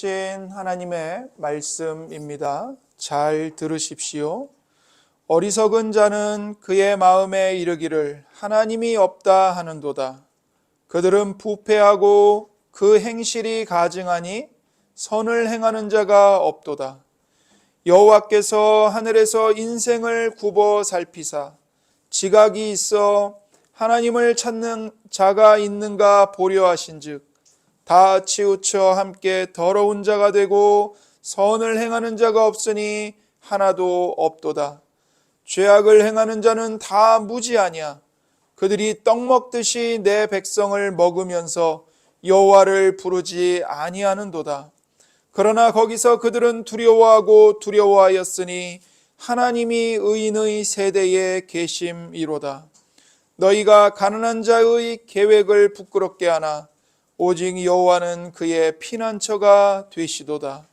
주신 하나님의 말씀입니다. 잘 들으십시오. 어리석은 자는 그의 마음에 이르기를 하나님이 없다 하는도다. 그들은 부패하고 그 행실이 가증하니 선을 행하는 자가 없도다. 여호와께서 하늘에서 인생을 굽어 살피사 지각이 있어 하나님을 찾는 자가 있는가 보려 하신즉 다 치우쳐 함께 더러운 자가 되고 선을 행하는 자가 없으니 하나도 없도다. 죄악을 행하는 자는 다 무지하냐. 그들이 떡 먹듯이 내 백성을 먹으면서 여호와를 부르지 아니하는도다. 그러나 거기서 그들은 두려워하고 두려워하였으니 하나님이 의인의 세대에 계심이로다. 너희가 가난한 자의 계획을 부끄럽게 하나 오직 여호와는 그의 피난처가 되시도다.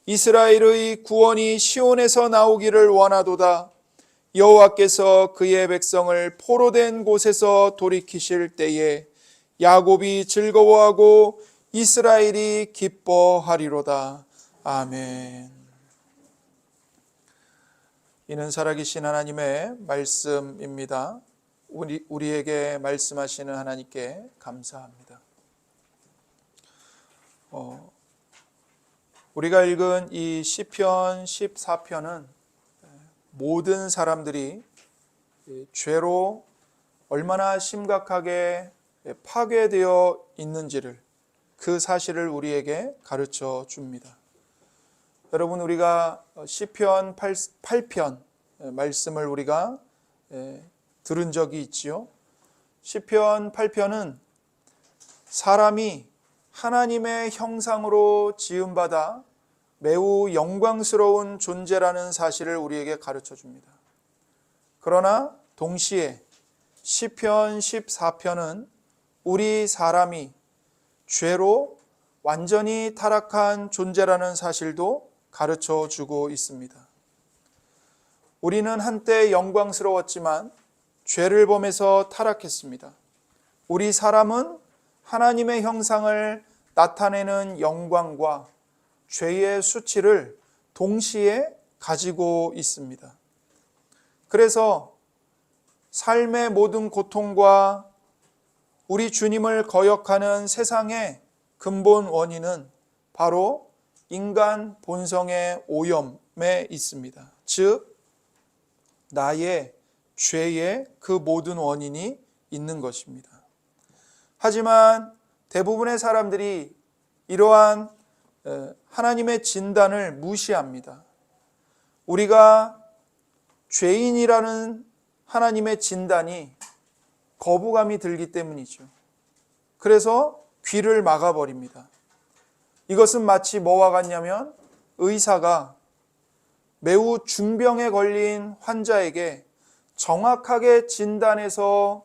이스라엘의 구원이 시온에서 나오기를 원하도다. 여호와께서 그의 백성을 포로된 곳에서 돌이키실 때에 야곱이 즐거워하고 이스라엘이 기뻐하리로다. 아멘. 이는 살아계신 하나님의 말씀입니다. 우리에게 말씀하시는 하나님께 감사합니다. 우리가 읽은 이 시편 14편은 모든 사람들이 죄로 얼마나 심각하게 파괴되어 있는지를 그 사실을 우리에게 가르쳐 줍니다. 여러분, 우리가 시편 8편 말씀을 우리가 들은 적이 있지요. 시편 8편은 사람이 하나님의 형상으로 지음받아 매우 영광스러운 존재라는 사실을 우리에게 가르쳐 줍니다. 그러나 동시에 시편 14편은 우리 사람이 죄로 완전히 타락한 존재라는 사실도 가르쳐 주고 있습니다. 우리는 한때 영광스러웠지만 죄를 범해서 타락했습니다. 우리 사람은 하나님의 형상을 나타내는 영광과 죄의 수치를 동시에 가지고 있습니다. 그래서 삶의 모든 고통과 우리 주님을 거역하는 세상의 근본 원인은 바로 인간 본성의 오염에 있습니다. 즉, 나의 죄의 그 모든 원인이 있는 것입니다. 하지만 대부분의 사람들이 이러한 하나님의 진단을 무시합니다. 우리가 죄인이라는 하나님의 진단이 거부감이 들기 때문이죠. 그래서 귀를 막아버립니다. 이것은 마치 뭐와 같냐면 의사가 매우 중병에 걸린 환자에게 정확하게 진단해서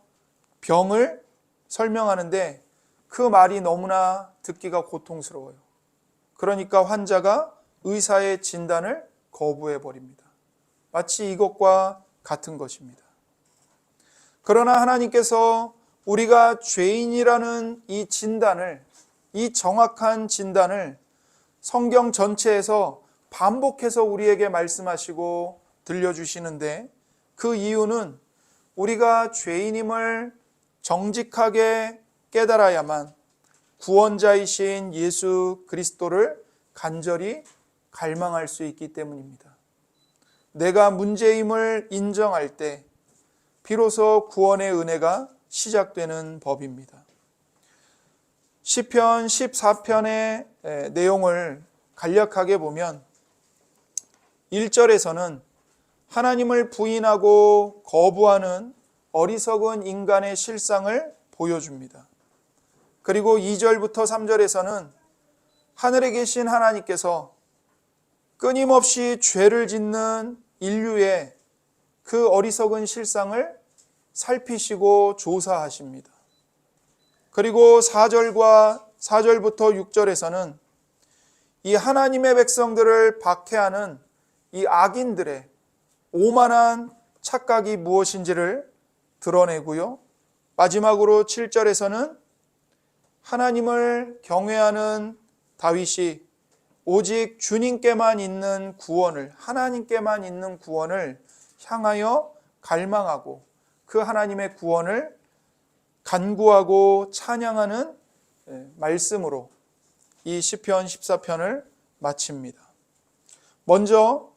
병을 설명하는데 그 말이 너무나 듣기가 고통스러워요. 그러니까 환자가 의사의 진단을 거부해버립니다. 마치 이것과 같은 것입니다. 그러나 하나님께서 우리가 죄인이라는 이 진단을, 이 정확한 진단을 성경 전체에서 반복해서 우리에게 말씀하시고 들려주시는데 그 이유는 우리가 죄인임을 정직하게 깨달아야만 구원자이신 예수 그리스도를 간절히 갈망할 수 있기 때문입니다. 내가 문제임을 인정할 때 비로소 구원의 은혜가 시작되는 법입니다. 시편 14편의 내용을 간략하게 보면 1절에서는 하나님을 부인하고 거부하는 어리석은 인간의 실상을 보여줍니다. 그리고 2절부터 3절에서는 하늘에 계신 하나님께서 끊임없이 죄를 짓는 인류의 그 어리석은 실상을 살피시고 조사하십니다. 그리고 4절부터 6절에서는 이 하나님의 백성들을 박해하는 이 악인들의 오만한 착각이 무엇인지를 드러내고요. 마지막으로 7절에서는 하나님을 경외하는 다윗이 오직 주님께만 있는 구원을, 하나님께만 있는 구원을 향하여 갈망하고 그 하나님의 구원을 간구하고 찬양하는 말씀으로 이 시편 14편을 마칩니다. 먼저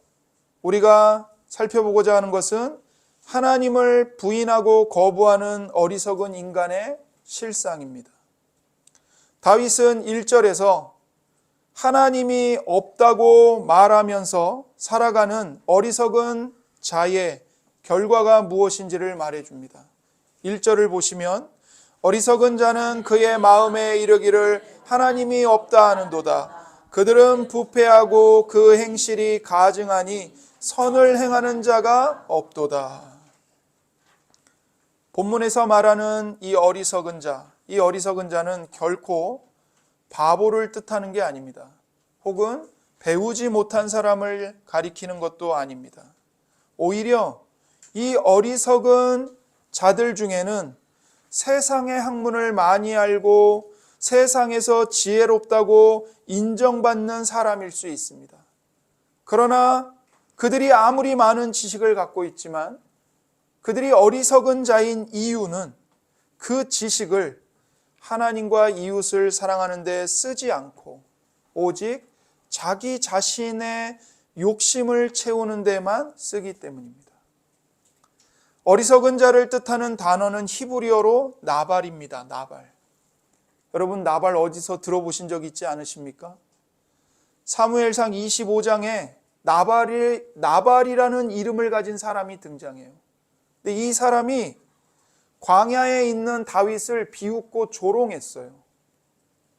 우리가 살펴보고자 하는 것은 하나님을 부인하고 거부하는 어리석은 인간의 실상입니다. 다윗은 1절에서 하나님이 없다고 말하면서 살아가는 어리석은 자의 결과가 무엇인지를 말해줍니다. 1절을 보시면 어리석은 자는 그의 마음에 이르기를 하나님이 없다 하는도다. 그들은 부패하고 그 행실이 가증하니 선을 행하는 자가 없도다. 본문에서 말하는 이 어리석은 자는 결코 바보를 뜻하는 게 아닙니다. 혹은 배우지 못한 사람을 가리키는 것도 아닙니다. 오히려 이 어리석은 자들 중에는 세상의 학문을 많이 알고 세상에서 지혜롭다고 인정받는 사람일 수 있습니다. 그러나 그들이 아무리 많은 지식을 갖고 있지만 그들이 어리석은 자인 이유는 그 지식을 하나님과 이웃을 사랑하는 데 쓰지 않고 오직 자기 자신의 욕심을 채우는 데만 쓰기 때문입니다. 어리석은 자를 뜻하는 단어는 히브리어로 나발입니다. 나발. 여러분 나발 어디서 들어보신 적 있지 않으십니까? 사무엘상 25장에 나발이라는 이름을 가진 사람이 등장해요. 근데 이 사람이 광야에 있는 다윗을 비웃고 조롱했어요.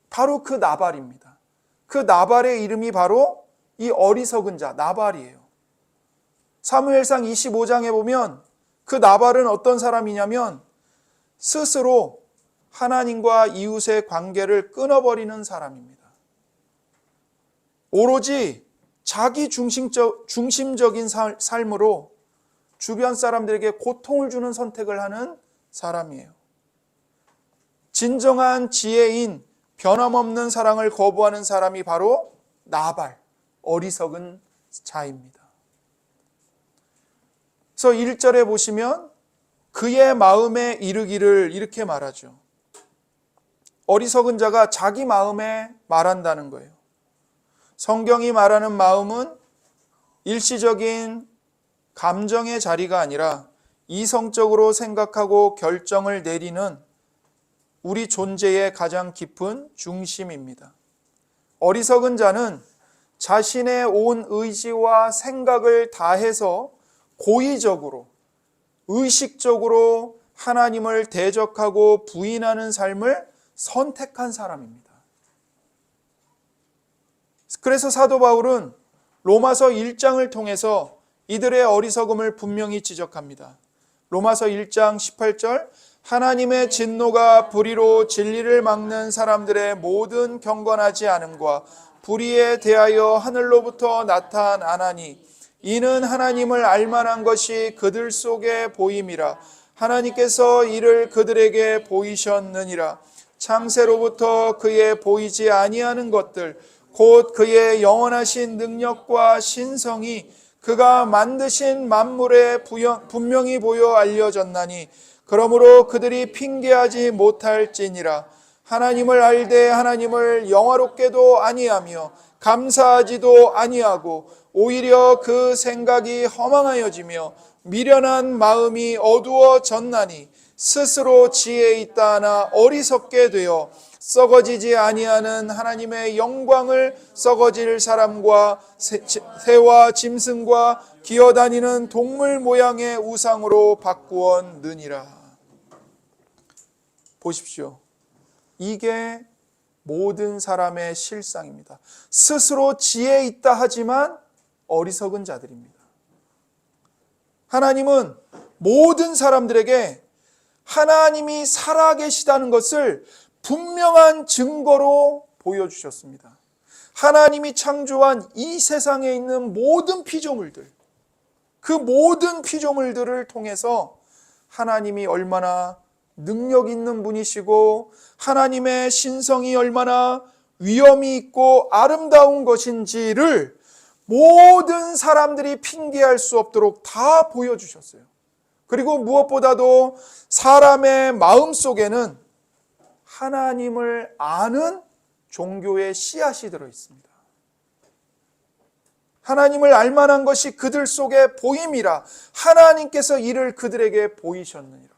바로 그 나발입니다. 그 나발의 이름이 바로 이 어리석은 자 나발이에요. 사무엘상 25장에 보면 그 나발은 어떤 사람이냐면 스스로 하나님과 이웃의 관계를 끊어버리는 사람입니다. 오로지 자기 중심적인 삶으로 주변 사람들에게 고통을 주는 선택을 하는 사람이에요. 진정한 지혜인 변함없는 사랑을 거부하는 사람이 바로 나발, 어리석은 자입니다. 그래서 1절에 보시면 그의 마음에 이르기를 이렇게 말하죠. 어리석은 자가 자기 마음에 말한다는 거예요. 성경이 말하는 마음은 일시적인 감정의 자리가 아니라 이성적으로 생각하고 결정을 내리는 우리 존재의 가장 깊은 중심입니다. 어리석은 자는 자신의 온 의지와 생각을 다해서 고의적으로, 의식적으로 하나님을 대적하고 부인하는 삶을 선택한 사람입니다. 그래서 사도 바울은 로마서 1장을 통해서 이들의 어리석음을 분명히 지적합니다. 로마서 1장 18절 하나님의 진노가 불의로 진리를 막는 사람들의 모든 경건하지 않음과 불의에 대하여 하늘로부터 나타나나니 이는 하나님을 알만한 것이 그들 속에 보임이라. 하나님께서 이를 그들에게 보이셨느니라. 창세로부터 그의 보이지 아니하는 것들 곧 그의 영원하신 능력과 신성이 그가 만드신 만물에 분명히 보여 알려졌나니 그러므로 그들이 핑계하지 못할지니라. 하나님을 알되 하나님을 영화롭게도 아니하며 감사하지도 아니하고 오히려 그 생각이 허망하여지며 미련한 마음이 어두워졌나니 스스로 지혜 있다 하나 어리석게 되어 썩어지지 아니하는 하나님의 영광을 썩어질 사람과 새와 짐승과 기어다니는 동물 모양의 우상으로 바꾸었느니라. 보십시오. 이게 모든 사람의 실상입니다. 스스로 지혜 있다 하지만 어리석은 자들입니다. 하나님은 모든 사람들에게 하나님이 살아계시다는 것을 분명한 증거로 보여주셨습니다. 하나님이 창조한 이 세상에 있는 모든 피조물들, 그 모든 피조물들을 통해서 하나님이 얼마나 능력 있는 분이시고 하나님의 신성이 얼마나 위엄이 있고 아름다운 것인지를 모든 사람들이 핑계할 수 없도록 다 보여주셨어요. 그리고 무엇보다도 사람의 마음속에는 하나님을 아는 종교의 씨앗이 들어 있습니다. 하나님을 알만한 것이 그들 속에 보임이라 하나님께서 이를 그들에게 보이셨느니라.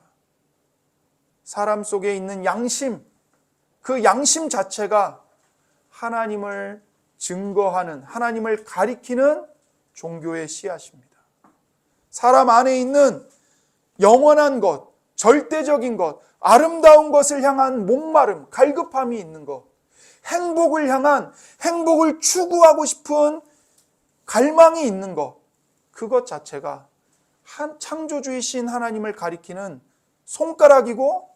사람 속에 있는 양심, 그 양심 자체가 하나님을 증거하는, 하나님을 가리키는 종교의 씨앗입니다. 사람 안에 있는 영원한 것, 절대적인 것, 아름다운 것을 향한 목마름, 갈급함이 있는 것, 행복을 향한, 행복을 추구하고 싶은 갈망이 있는 것, 그것 자체가 창조주이신 하나님을 가리키는 손가락이고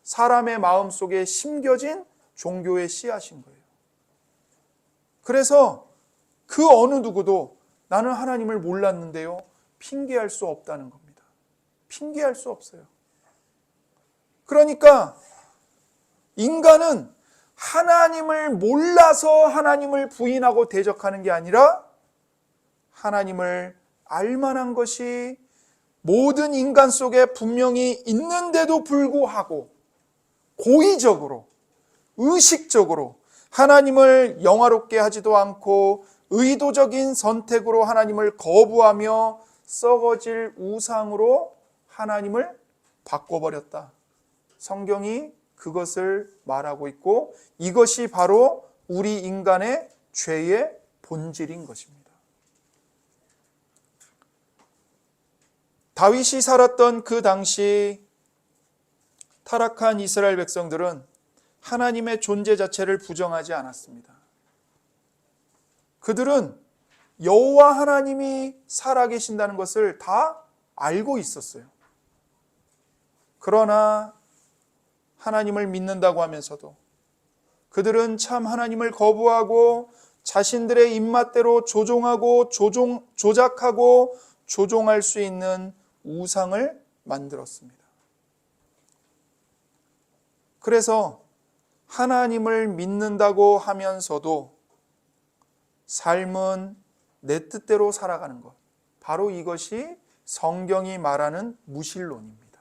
사람의 마음속에 심겨진 종교의 씨앗인 거예요. 그래서 그 어느 누구도 나는 하나님을 몰랐는데요, 핑계할 수 없다는 겁니다. 핑계할 수 없어요. 그러니까 인간은 하나님을 몰라서 하나님을 부인하고 대적하는 게 아니라 하나님을 알만한 것이 모든 인간 속에 분명히 있는데도 불구하고 고의적으로, 의식적으로 하나님을 영화롭게 하지도 않고 의도적인 선택으로 하나님을 거부하며 썩어질 우상으로 하나님을 바꿔버렸다. 성경이 그것을 말하고 있고 이것이 바로 우리 인간의 죄의 본질인 것입니다. 다윗이 살았던 그 당시 타락한 이스라엘 백성들은 하나님의 존재 자체를 부정하지 않았습니다. 그들은 여호와 하나님이 살아계신다는 것을 다 알고 있었어요. 그러나 하나님을 믿는다고 하면서도 그들은 참 하나님을 거부하고 자신들의 입맛대로 조작하고 조종할 수 있는 우상을 만들었습니다. 그래서 하나님을 믿는다고 하면서도 삶은 내 뜻대로 살아가는 것, 바로 이것이 성경이 말하는 무신론입니다.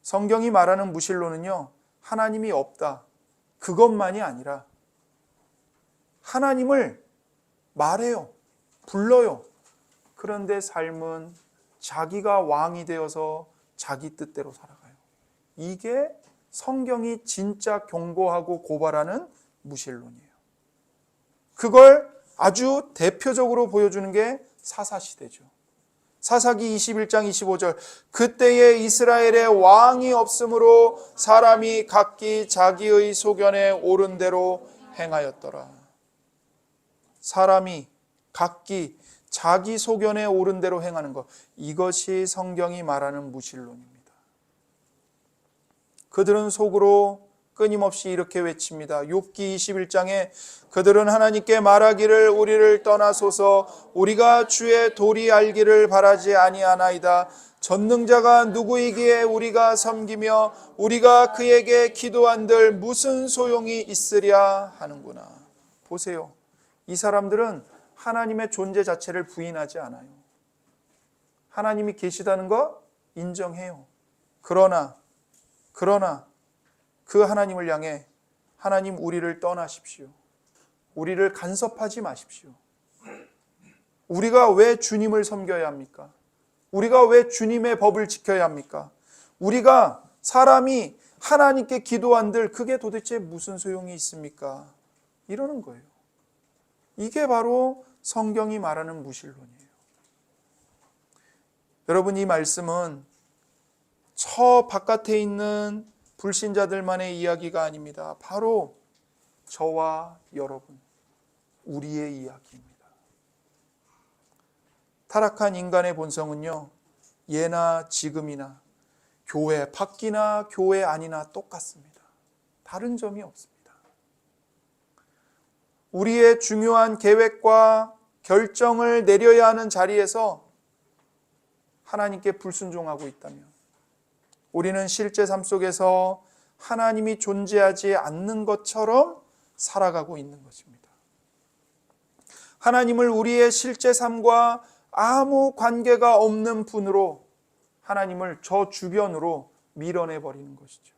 성경이 말하는 무신론은요, 하나님이 없다, 그것만이 아니라 하나님을 말해요, 불러요. 그런데 삶은 자기가 왕이 되어서 자기 뜻대로 살아가요. 이게 성경이 진짜 경고하고 고발하는 무신론이에요. 그걸 아주 대표적으로 보여주는 게 사사시대죠. 사사기 21장 25절, 그때에 이스라엘에 왕이 없으므로 사람이 각기 자기의 소견에 옳은 대로 행하였더라. 사람이 각기 자기 소견에 옳은 대로 행하는 것, 이것이 성경이 말하는 무신론입니다. 그들은 속으로 끊임없이 이렇게 외칩니다. 욥기 21장에 그들은 하나님께 말하기를 우리를 떠나소서, 우리가 주의 도리 알기를 바라지 아니하나이다. 전능자가 누구이기에 우리가 섬기며 우리가 그에게 기도한들 무슨 소용이 있으랴 하는구나. 보세요. 이 사람들은 하나님의 존재 자체를 부인하지 않아요. 하나님이 계시다는 거 인정해요. 그러나 그 하나님을 향해 하나님, 우리를 떠나십시오. 우리를 간섭하지 마십시오. 우리가 왜 주님을 섬겨야 합니까? 우리가 왜 주님의 법을 지켜야 합니까? 우리가 사람이 하나님께 기도한들 그게 도대체 무슨 소용이 있습니까? 이러는 거예요. 이게 바로 성경이 말하는 무신론이에요. 여러분, 이 말씀은 저 바깥에 있는 불신자들만의 이야기가 아닙니다. 바로 저와 여러분, 우리의 이야기입니다. 타락한 인간의 본성은요, 예나 지금이나 교회 밖이나 교회 안이나 똑같습니다. 다른 점이 없습니다. 우리의 중요한 계획과 결정을 내려야 하는 자리에서 하나님께 불순종하고 있다면, 우리는 실제 삶 속에서 하나님이 존재하지 않는 것처럼 살아가고 있는 것입니다. 하나님을 우리의 실제 삶과 아무 관계가 없는 분으로 하나님을 저 주변으로 밀어내버리는 것이죠.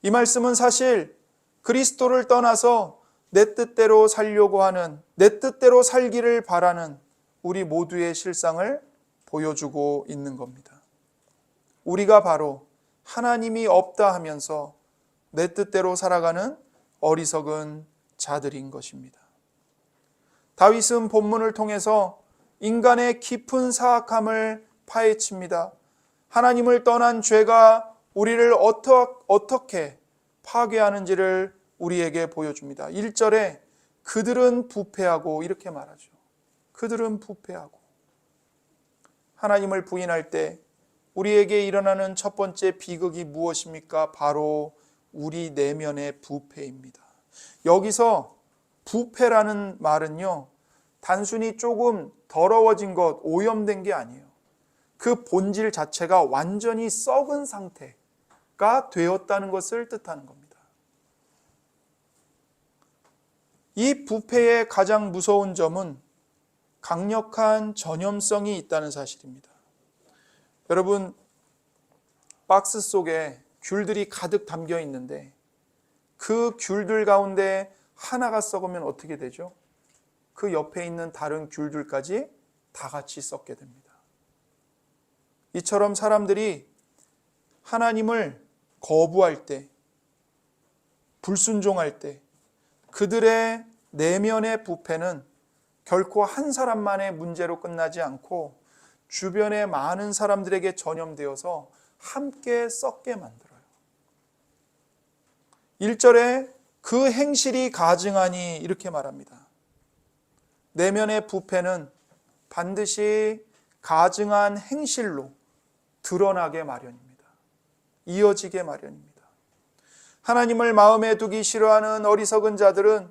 이 말씀은 사실 그리스도를 떠나서 내 뜻대로 살려고 하는, 내 뜻대로 살기를 바라는 우리 모두의 실상을 보여주고 있는 겁니다. 우리가 바로 하나님이 없다 하면서 내 뜻대로 살아가는 어리석은 자들인 것입니다. 다윗은 본문을 통해서 인간의 깊은 사악함을 파헤칩니다. 하나님을 떠난 죄가 우리를 어떻게 파괴하는지를 우리에게 보여줍니다. 1절에 그들은 부패하고 이렇게 말하죠. 그들은 부패하고. 하나님을 부인할 때 우리에게 일어나는 첫 번째 비극이 무엇입니까? 바로 우리 내면의 부패입니다. 여기서 부패라는 말은요, 단순히 조금 더러워진 것, 오염된 게 아니에요. 그 본질 자체가 완전히 썩은 상태가 되었다는 것을 뜻하는 겁니다. 이 부패의 가장 무서운 점은 강력한 전염성이 있다는 사실입니다. 여러분, 박스 속에 귤들이 가득 담겨 있는데 그 귤들 가운데 하나가 썩으면 어떻게 되죠? 그 옆에 있는 다른 귤들까지 다 같이 썩게 됩니다. 이처럼 사람들이 하나님을 거부할 때, 불순종할 때 그들의 내면의 부패는 결코 한 사람만의 문제로 끝나지 않고 주변의 많은 사람들에게 전염되어서 함께 썩게 만들어요. 1절에 그 행실이 가증하니 이렇게 말합니다. 내면의 부패는 반드시 가증한 행실로 드러나게 마련입니다. 이어지게 마련입니다. 하나님을 마음에 두기 싫어하는 어리석은 자들은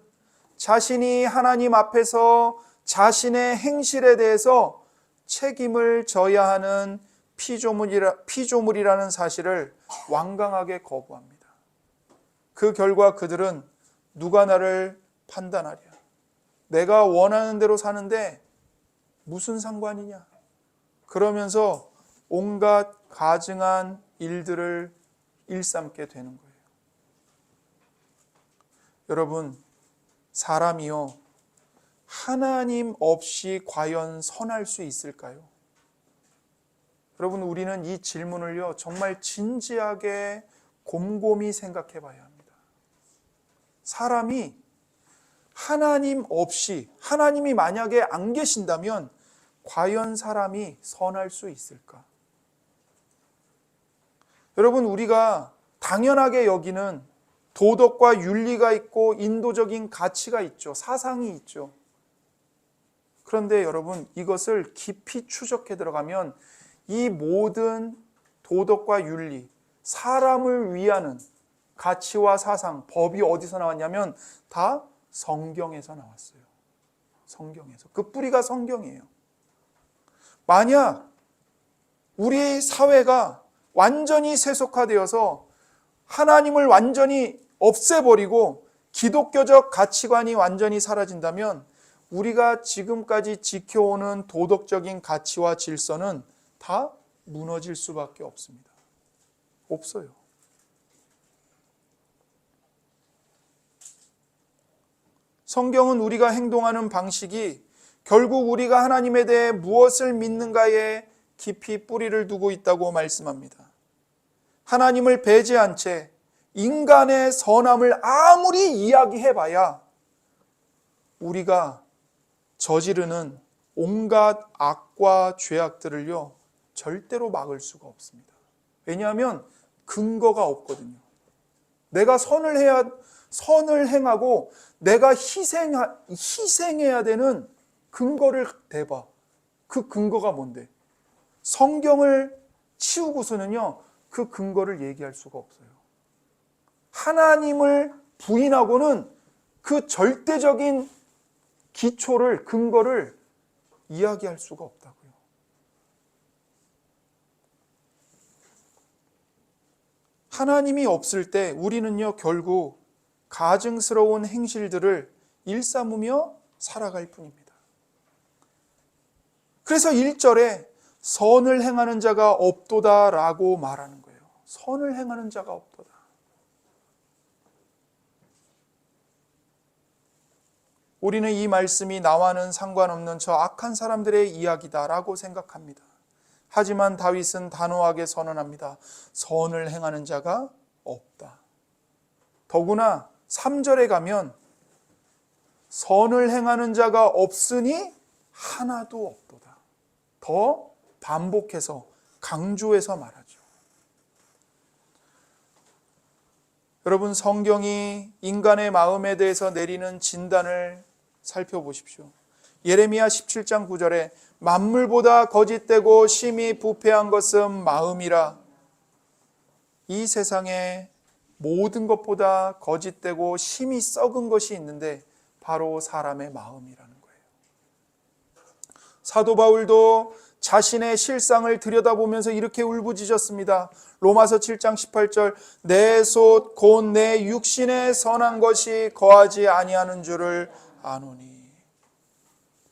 자신이 하나님 앞에서 자신의 행실에 대해서 책임을 져야 하는 피조물이라는 사실을 완강하게 거부합니다. 그 결과 그들은 누가 나를 판단하랴? 내가 원하는 대로 사는데 무슨 상관이냐? 그러면서 온갖 가증한 일들을 일삼게 되는 거예요. 여러분, 사람이요, 하나님 없이 과연 선할 수 있을까요? 여러분, 우리는 이 질문을요, 정말 진지하게 곰곰이 생각해 봐야 합니다. 사람이 하나님 없이, 하나님이 만약에 안 계신다면 과연 사람이 선할 수 있을까? 여러분, 우리가 당연하게 여기는 도덕과 윤리가 있고 인도적인 가치가 있죠. 사상이 있죠. 그런데 여러분, 이것을 깊이 추적해 들어가면 이 모든 도덕과 윤리, 사람을 위하는 가치와 사상, 법이 어디서 나왔냐면 다 성경에서 나왔어요. 성경에서. 그 뿌리가 성경이에요. 만약 우리 사회가 완전히 세속화되어서 하나님을 완전히 없애버리고 기독교적 가치관이 완전히 사라진다면 우리가 지금까지 지켜오는 도덕적인 가치와 질서는 다 무너질 수밖에 없습니다. 없어요. 성경은 우리가 행동하는 방식이 결국 우리가 하나님에 대해 무엇을 믿는가에 깊이 뿌리를 두고 있다고 말씀합니다. 하나님을 배제한 채 인간의 선함을 아무리 이야기해봐야 우리가 저지르는 온갖 악과 죄악들을요, 절대로 막을 수가 없습니다. 왜냐하면 근거가 없거든요. 내가 선을 행하고 내가 희생해야 되는 근거를 대봐. 그 근거가 뭔데? 성경을 치우고서는요, 그 근거를 얘기할 수가 없어요. 하나님을 부인하고는 그 절대적인 기초를, 근거를 이야기할 수가 없다고요. 하나님이 없을 때 우리는요, 결국 가증스러운 행실들을 일삼으며 살아갈 뿐입니다. 그래서 1절에 선을 행하는 자가 없도다라고 말하는 거예요. 선을 행하는 자가 없도다. 우리는 이 말씀이 나와는 상관없는 저 악한 사람들의 이야기다라고 생각합니다. 하지만 다윗은 단호하게 선언합니다. 선을 행하는 자가 없다. 더구나 3절에 가면 선을 행하는 자가 없으니 하나도 없도다. 더 반복해서 강조해서 말하죠. 여러분, 성경이 인간의 마음에 대해서 내리는 진단을 살펴보십시오. 예레미야 17장 9절에 만물보다 거짓되고 심히 부패한 것은 마음이라. 이 세상에 모든 것보다 거짓되고 심히 썩은 것이 있는데 바로 사람의 마음이라는 거예요. 사도 바울도 자신의 실상을 들여다보면서 이렇게 울부짖었습니다. 로마서 7장 18절 내 솥 곧 내 육신에 선한 것이 거하지 아니하는 줄을 아노니.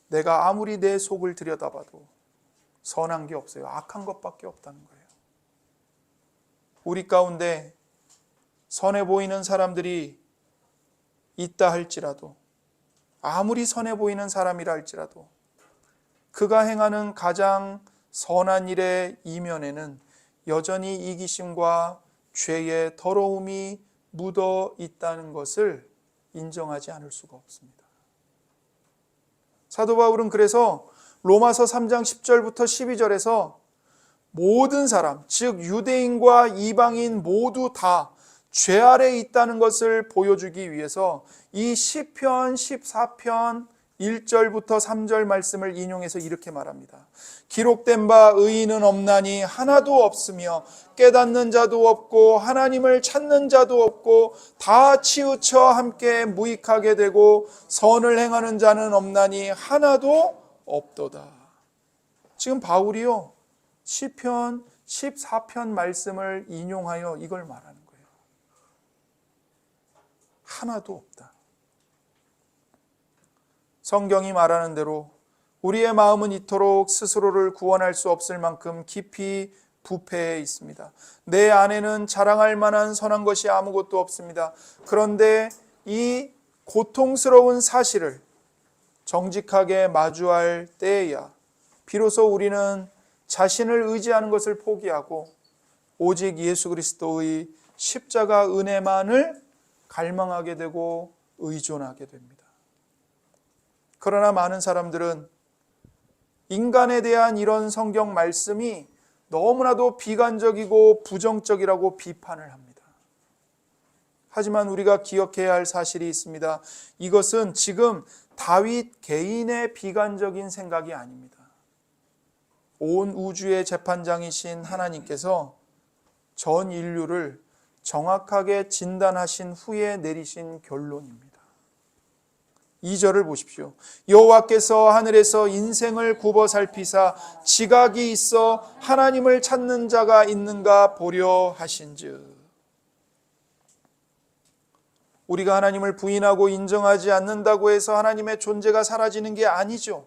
내가 아무리 내 속을 들여다봐도 선한 게 없어요. 악한 것밖에 없다는 거예요. 우리 가운데 선해 보이는 사람들이 있다 할지라도, 아무리 선해 보이는 사람이라 할지라도 그가 행하는 가장 선한 일의 이면에는 여전히 이기심과 죄의 더러움이 묻어 있다는 것을 인정하지 않을 수가 없습니다. 사도 바울은 그래서 로마서 3장 10절부터 12절에서 모든 사람, 즉 유대인과 이방인 모두 다 죄 아래에 있다는 것을 보여주기 위해서 이 시편 14편 1절부터 3절 말씀을 인용해서 이렇게 말합니다. 기록된 바 의인은 없나니 하나도 없으며 깨닫는 자도 없고 하나님을 찾는 자도 없고 다 치우쳐 함께 무익하게 되고 선을 행하는 자는 없나니 하나도 없도다. 지금 바울이요, 시편 14편 말씀을 인용하여 이걸 말하는 거예요. 하나도 없다. 성경이 말하는 대로 우리의 마음은 이토록 스스로를 구원할 수 없을 만큼 깊이 부패해 있습니다. 내 안에는 자랑할 만한 선한 것이 아무것도 없습니다. 그런데 이 고통스러운 사실을 정직하게 마주할 때에야 비로소 우리는 자신을 의지하는 것을 포기하고 오직 예수 그리스도의 십자가 은혜만을 갈망하게 되고 의존하게 됩니다. 그러나 많은 사람들은 인간에 대한 이런 성경 말씀이 너무나도 비관적이고 부정적이라고 비판을 합니다. 하지만 우리가 기억해야 할 사실이 있습니다. 이것은 지금 다윗 개인의 비관적인 생각이 아닙니다. 온 우주의 재판장이신 하나님께서 전 인류를 정확하게 진단하신 후에 내리신 결론입니다. 2절을 보십시오. 여호와께서 하늘에서 인생을 굽어 살피사 지각이 있어 하나님을 찾는 자가 있는가 보려 하신즉. 우리가 하나님을 부인하고 인정하지 않는다고 해서 하나님의 존재가 사라지는 게 아니죠.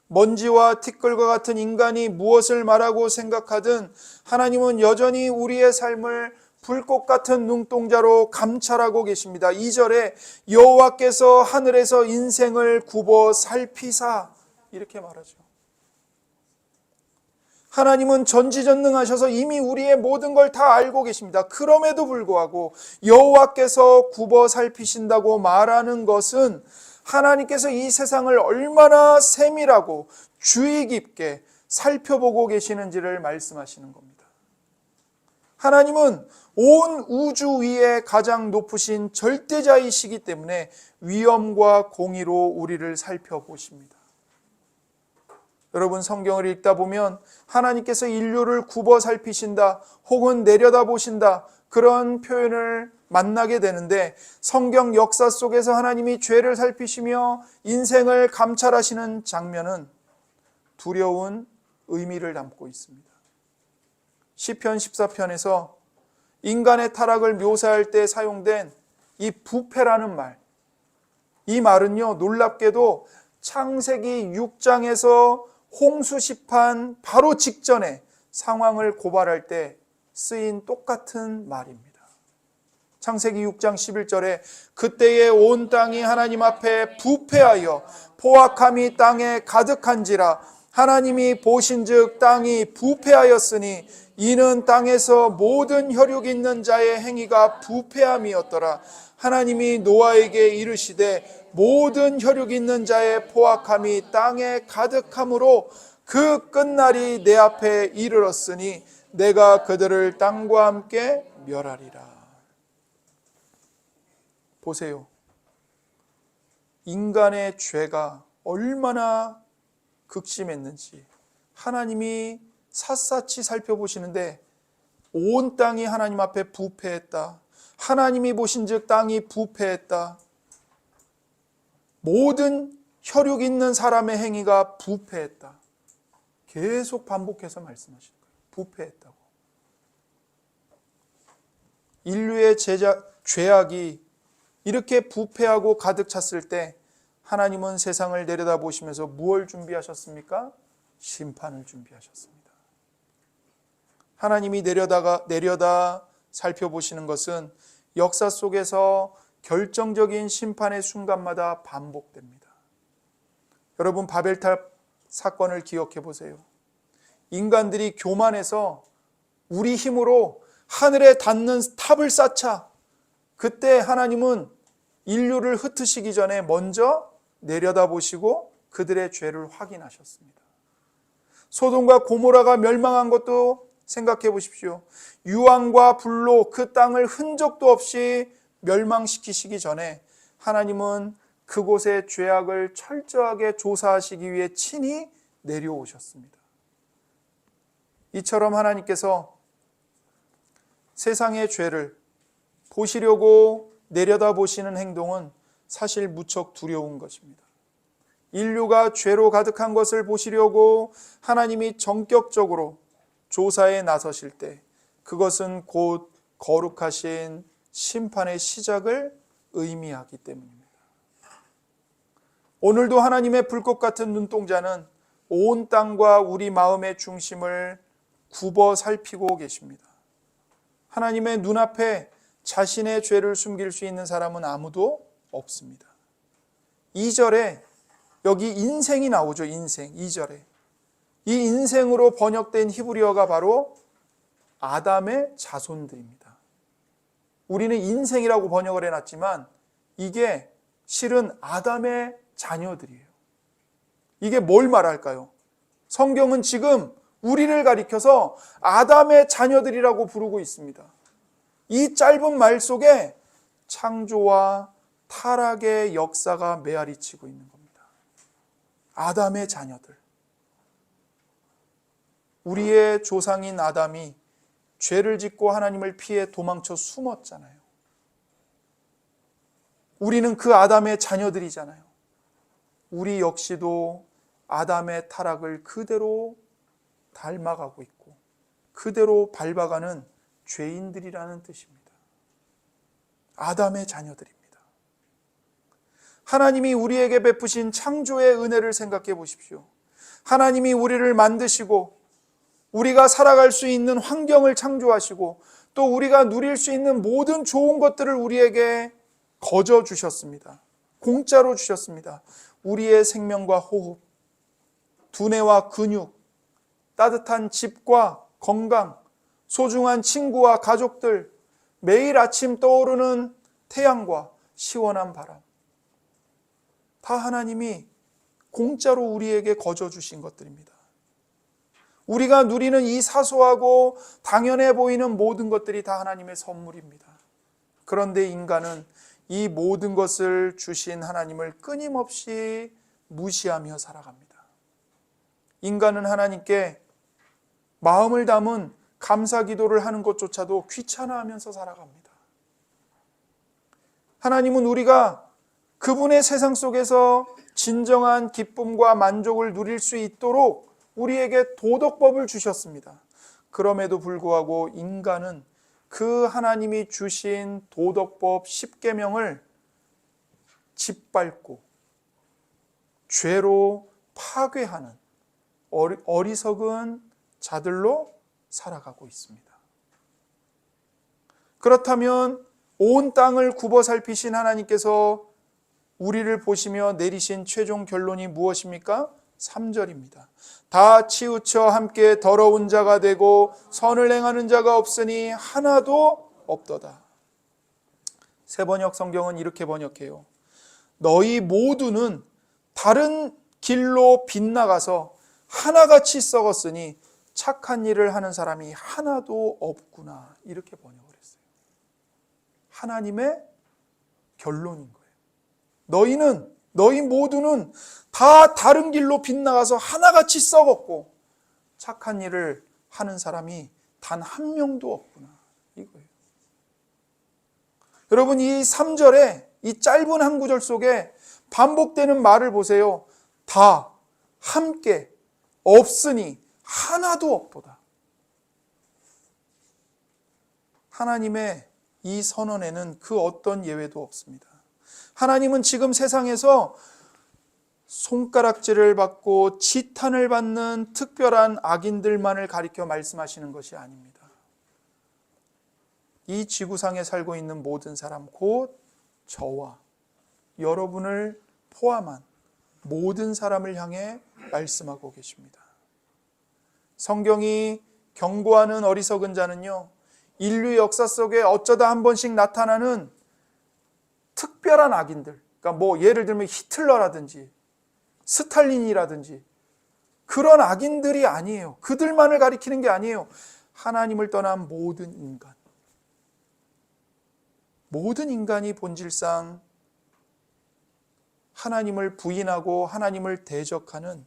먼지와 티끌과 같은 인간이 무엇을 말하고 생각하든 하나님은 여전히 우리의 삶을 불꽃 같은 눈동자로 감찰하고 계십니다. 2절에 여호와께서 하늘에서 인생을 굽어 살피사 이렇게 말하죠. 하나님은 전지전능하셔서 이미 우리의 모든 걸 다 알고 계십니다. 그럼에도 불구하고 여호와께서 굽어 살피신다고 말하는 것은 하나님께서 이 세상을 얼마나 세밀하고 주의 깊게 살펴보고 계시는지를 말씀하시는 겁니다. 하나님은 온 우주 위에 가장 높으신 절대자이시기 때문에 위엄과 공의로 우리를 살펴보십니다. 여러분, 성경을 읽다 보면 하나님께서 인류를 굽어 살피신다 혹은 내려다보신다 그런 표현을 만나게 되는데 성경 역사 속에서 하나님이 죄를 살피시며 인생을 감찰하시는 장면은 두려운 의미를 담고 있습니다. 시편 14편에서 인간의 타락을 묘사할 때 사용된 이 부패라는 말, 이 말은요, 놀랍게도 창세기 6장에서 홍수 심판 바로 직전에 상황을 고발할 때 쓰인 똑같은 말입니다. 창세기 6장 11절에 그때에 온 땅이 하나님 앞에 부패하여 포악함이 땅에 가득한지라 하나님이 보신즉 땅이 부패하였으니 이는 땅에서 모든 혈육 있는 자의 행위가 부패함이었더라. 하나님이 노아에게 이르시되 모든 혈육 있는 자의 포악함이 땅에 가득함으로 그 끝날이 내 앞에 이르렀으니 내가 그들을 땅과 함께 멸하리라. 보세요. 인간의 죄가 얼마나 극심했는지 하나님이 샅샅이 살펴보시는데 온 땅이 하나님 앞에 부패했다. 하나님이 보신즉 땅이 부패했다. 모든 혈육 있는 사람의 행위가 부패했다. 계속 반복해서 말씀하시는 거예요. 부패했다고. 인류의 죄악이 이렇게 부패하고 가득 찼을 때 하나님은 세상을 내려다보시면서 무엇을 준비하셨습니까? 심판을 준비하셨습니다. 하나님이 내려다 살펴보시는 것은 역사 속에서 결정적인 심판의 순간마다 반복됩니다. 여러분, 바벨탑 사건을 기억해 보세요. 인간들이 교만해서 우리 힘으로 하늘에 닿는 탑을 쌓자. 그때 하나님은 인류를 흩으시기 전에 먼저 내려다보시고 그들의 죄를 확인하셨습니다. 소돔과 고모라가 멸망한 것도 생각해 보십시오. 유황과 불로 그 땅을 흔적도 없이 멸망시키시기 전에 하나님은 그곳의 죄악을 철저하게 조사하시기 위해 친히 내려오셨습니다. 이처럼 하나님께서 세상의 죄를 보시려고 내려다보시는 행동은 사실 무척 두려운 것입니다. 인류가 죄로 가득한 것을 보시려고 하나님이 전격적으로 조사에 나서실 때 그것은 곧 거룩하신 심판의 시작을 의미하기 때문입니다. 오늘도 하나님의 불꽃 같은 눈동자는 온 땅과 우리 마음의 중심을 굽어 살피고 계십니다. 하나님의 눈앞에 자신의 죄를 숨길 수 있는 사람은 아무도 없습니다. 2절에 여기 인생이 나오죠. 인생 2절에 이 인생으로 번역된 히브리어가 바로 아담의 자손들입니다. 우리는 인생이라고 번역을 해놨지만 이게 실은 아담의 자녀들이에요. 이게 뭘 말할까요? 성경은 지금 우리를 가리켜서 아담의 자녀들이라고 부르고 있습니다. 이 짧은 말 속에 창조와 타락의 역사가 메아리치고 있는 겁니다. 아담의 자녀들. 우리의 조상인 아담이 죄를 짓고 하나님을 피해 도망쳐 숨었잖아요. 우리는 그 아담의 자녀들이잖아요. 우리 역시도 아담의 타락을 그대로 닮아가고 있고 그대로 밟아가는 죄인들이라는 뜻입니다. 아담의 자녀들입니다. 하나님이 우리에게 베푸신 창조의 은혜를 생각해 보십시오. 하나님이 우리를 만드시고 우리가 살아갈 수 있는 환경을 창조하시고 또 우리가 누릴 수 있는 모든 좋은 것들을 우리에게 거저 주셨습니다. 공짜로 주셨습니다. 우리의 생명과 호흡, 두뇌와 근육, 따뜻한 집과 건강, 소중한 친구와 가족들, 매일 아침 떠오르는 태양과 시원한 바람. 다 하나님이 공짜로 우리에게 거저 주신 것들입니다. 우리가 누리는 이 사소하고 당연해 보이는 모든 것들이 다 하나님의 선물입니다. 그런데 인간은 이 모든 것을 주신 하나님을 끊임없이 무시하며 살아갑니다. 인간은 하나님께 마음을 담은 감사 기도를 하는 것조차도 귀찮아하면서 살아갑니다. 하나님은 우리가 그분의 세상 속에서 진정한 기쁨과 만족을 누릴 수 있도록 우리에게 도덕법을 주셨습니다. 그럼에도 불구하고 인간은 그 하나님이 주신 도덕법 10계명을 짓밟고 죄로 파괴하는 어리석은 자들로 살아가고 있습니다. 그렇다면 온 땅을 굽어 살피신 하나님께서 우리를 보시며 내리신 최종 결론이 무엇입니까? 3절입니다. 다 치우쳐 함께 더러운 자가 되고 선을 행하는 자가 없으니 하나도 없도다. 새번역 성경은 이렇게 번역해요. 너희 모두는 다른 길로 빗나가서 하나같이 썩었으니 착한 일을 하는 사람이 하나도 없구나. 이렇게 번역을 했어요. 하나님의 결론인 거예요. 너희 모두는 다 다른 길로 빗나가서 하나같이 썩었고 착한 일을 하는 사람이 단 한 명도 없구나. 이거예요. 여러분, 이 3절에 이 짧은 한 구절 속에 반복되는 말을 보세요. 다, 함께, 없으니, 하나도 없도다. 하나님의 이 선언에는 그 어떤 예외도 없습니다. 하나님은 지금 세상에서 손가락질을 받고 지탄을 받는 특별한 악인들만을 가리켜 말씀하시는 것이 아닙니다. 이 지구상에 살고 있는 모든 사람, 곧 저와 여러분을 포함한 모든 사람을 향해 말씀하고 계십니다. 성경이 경고하는 어리석은 자는요, 인류 역사 속에 어쩌다 한 번씩 나타나는 특별한 악인들, 그러니까 예를 들면 히틀러라든지 스탈린이라든지 그런 악인들이 아니에요. 그들만을 가리키는 게 아니에요. 하나님을 떠난 모든 인간이 본질상 하나님을 부인하고 하나님을 대적하는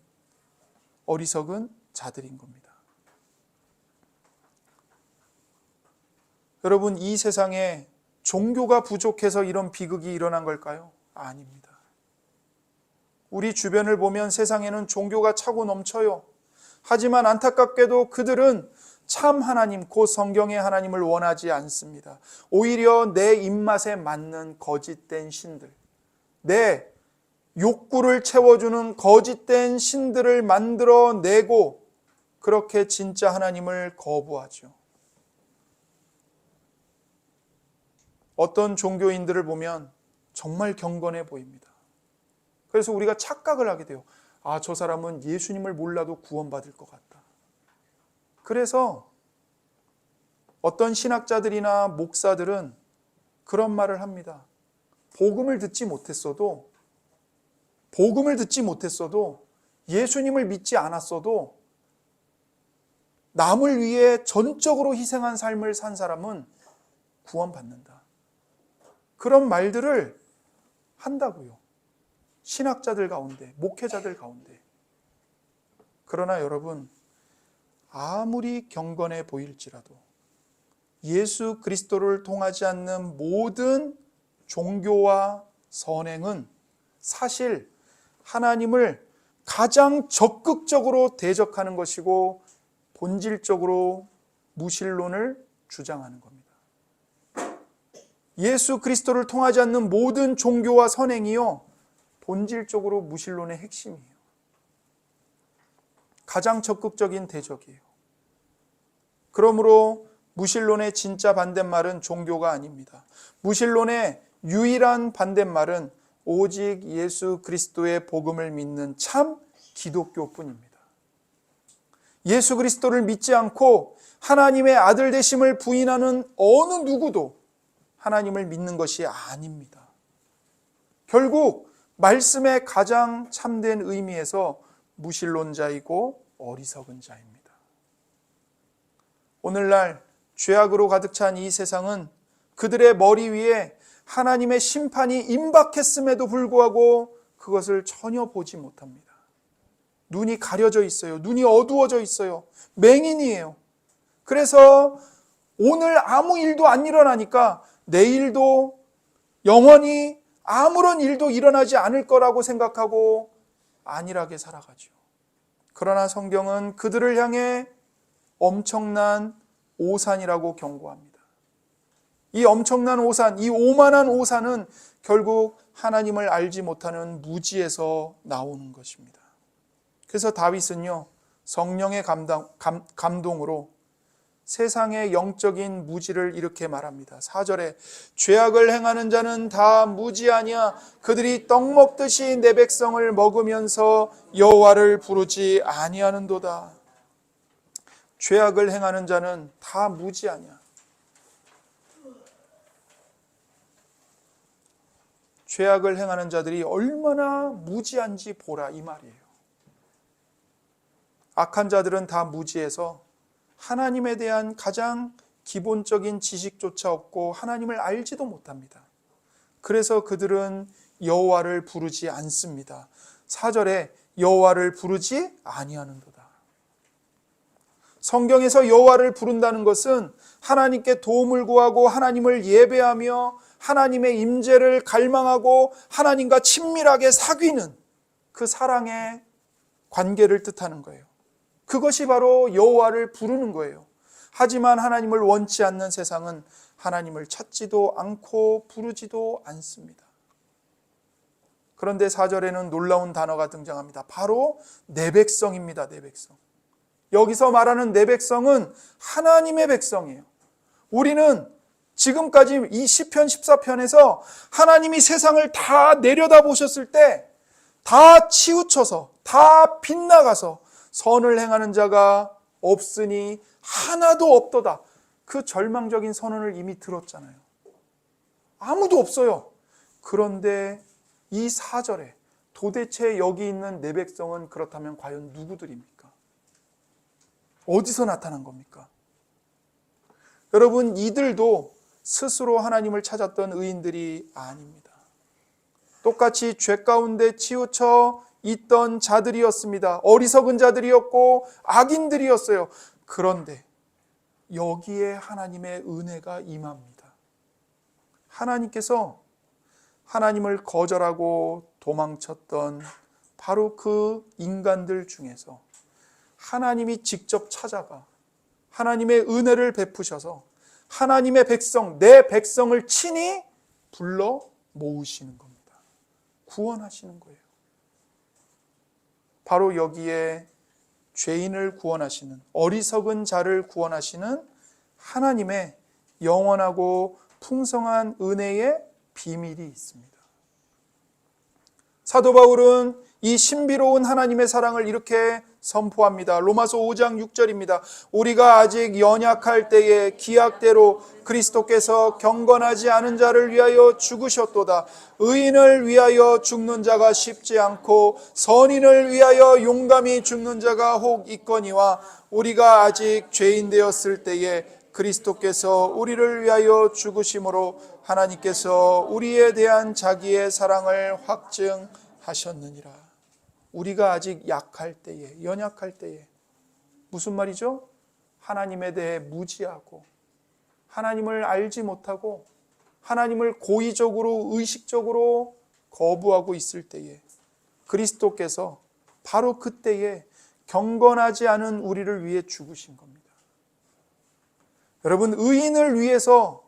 어리석은 자들인 겁니다. 여러분, 이 세상에 종교가 부족해서 이런 비극이 일어난 걸까요? 아닙니다. 우리 주변을 보면 세상에는 종교가 차고 넘쳐요. 하지만 안타깝게도 그들은 참 하나님, 곧 성경의 하나님을 원하지 않습니다. 오히려 내 입맛에 맞는 거짓된 신들, 내 욕구를 채워주는 거짓된 신들을 만들어내고 그렇게 진짜 하나님을 거부하죠. 어떤 종교인들을 보면 정말 경건해 보입니다. 그래서 우리가 착각을 하게 돼요. 아, 저 사람은 예수님을 몰라도 구원받을 것 같다. 그래서 어떤 신학자들이나 목사들은 그런 말을 합니다. 복음을 듣지 못했어도 예수님을 믿지 않았어도 남을 위해 전적으로 희생한 삶을 산 사람은 구원받는다. 그런 말들을 한다고요. 신학자들 가운데, 목회자들 가운데. 그러나 여러분, 아무리 경건해 보일지라도 예수 그리스도를 통하지 않는 모든 종교와 선행은 사실 하나님을 가장 적극적으로 대적하는 것이고 본질적으로 무신론을 주장하는 겁니다. 예수 그리스도를 통하지 않는 모든 종교와 선행이요, 본질적으로 무신론의 핵심이에요. 가장 적극적인 대적이에요. 그러므로 무신론의 진짜 반대말은 종교가 아닙니다. 무신론의 유일한 반대말은 오직 예수 그리스도의 복음을 믿는 참 기독교뿐입니다. 예수 그리스도를 믿지 않고 하나님의 아들 되심을 부인하는 어느 누구도 하나님을 믿는 것이 아닙니다. 결국 말씀의 가장 참된 의미에서 무신론자이고 어리석은 자입니다. 오늘날 죄악으로 가득 찬 이 세상은 그들의 머리 위에 하나님의 심판이 임박했음에도 불구하고 그것을 전혀 보지 못합니다. 눈이 가려져 있어요. 눈이 어두워져 있어요. 맹인이에요. 그래서 오늘 아무 일도 안 일어나니까 내일도 영원히 아무런 일도 일어나지 않을 거라고 생각하고 안일하게 살아가죠. 그러나 성경은 그들을 향해 엄청난 오산이라고 경고합니다. 이 엄청난 오산, 이 오만한 오산은 결국 하나님을 알지 못하는 무지에서 나오는 것입니다. 그래서 다윗은요, 성령의 감동으로 세상의 영적인 무지를 이렇게 말합니다. 4절에 죄악을 행하는 자는 다 무지하냐, 그들이 떡 먹듯이 내 백성을 먹으면서 여호와를 부르지 아니하는도다. 죄악을 행하는 자는 다 무지하냐. 죄악을 행하는 자들이 얼마나 무지한지 보라, 이 말이에요. 악한 자들은 다 무지해서 하나님에 대한 가장 기본적인 지식조차 없고 하나님을 알지도 못합니다. 그래서 그들은 여호와를 부르지 않습니다. 4절에 여호와를 부르지 아니하는도다. 성경에서 여호와를 부른다는 것은 하나님께 도움을 구하고 하나님을 예배하며 하나님의 임재를 갈망하고 하나님과 친밀하게 사귀는 그 사랑의 관계를 뜻하는 거예요. 그것이 바로 여호와를 부르는 거예요. 하지만 하나님을 원치 않는 세상은 하나님을 찾지도 않고 부르지도 않습니다. 그런데 4절에는 놀라운 단어가 등장합니다. 바로 내 백성입니다. 내 백성. 여기서 말하는 내 백성은 하나님의 백성이에요. 우리는 지금까지 이 시편 14편에서 하나님이 세상을 다 내려다보셨을 때 다 치우쳐서 다 빗나가서 선을 행하는 자가 없으니 하나도 없도다. 그 절망적인 선언을 이미 들었잖아요. 아무도 없어요. 그런데 이 4절에 도대체 여기 있는 내 백성은 그렇다면 과연 누구들입니까? 어디서 나타난 겁니까? 여러분, 이들도 스스로 하나님을 찾았던 의인들이 아닙니다. 똑같이 죄 가운데 치우쳐 있던 자들이었습니다. 어리석은 자들이었고 악인들이었어요. 그런데 여기에 하나님의 은혜가 임합니다. 하나님께서 하나님을 거절하고 도망쳤던 바로 그 인간들 중에서 하나님이 직접 찾아가 하나님의 은혜를 베푸셔서 하나님의 백성, 내 백성을 친히 불러 모으시는 겁니다. 구원하시는 거예요. 바로 여기에 죄인을 구원하시는, 어리석은 자를 구원하시는 하나님의 영원하고 풍성한 은혜의 비밀이 있습니다. 사도 바울은 이 신비로운 하나님의 사랑을 이렇게 선포합니다. 로마서 5장 6절입니다. 우리가 아직 연약할 때에 기약대로 그리스도께서 경건하지 않은 자를 위하여 죽으셨도다. 의인을 위하여 죽는 자가 쉽지 않고 선인을 위하여 용감히 죽는 자가 혹 있거니와 우리가 아직 죄인 되었을 때에 그리스도께서 우리를 위하여 죽으심으로 하나님께서 우리에 대한 자기의 사랑을 확증하셨느니라. 우리가 아직 약할 때에, 연약할 때에, 무슨 말이죠? 하나님에 대해 무지하고 하나님을 알지 못하고 하나님을 고의적으로 의식적으로 거부하고 있을 때에 그리스도께서 바로 그때에 경건하지 않은 우리를 위해 죽으신 겁니다. 여러분, 의인을 위해서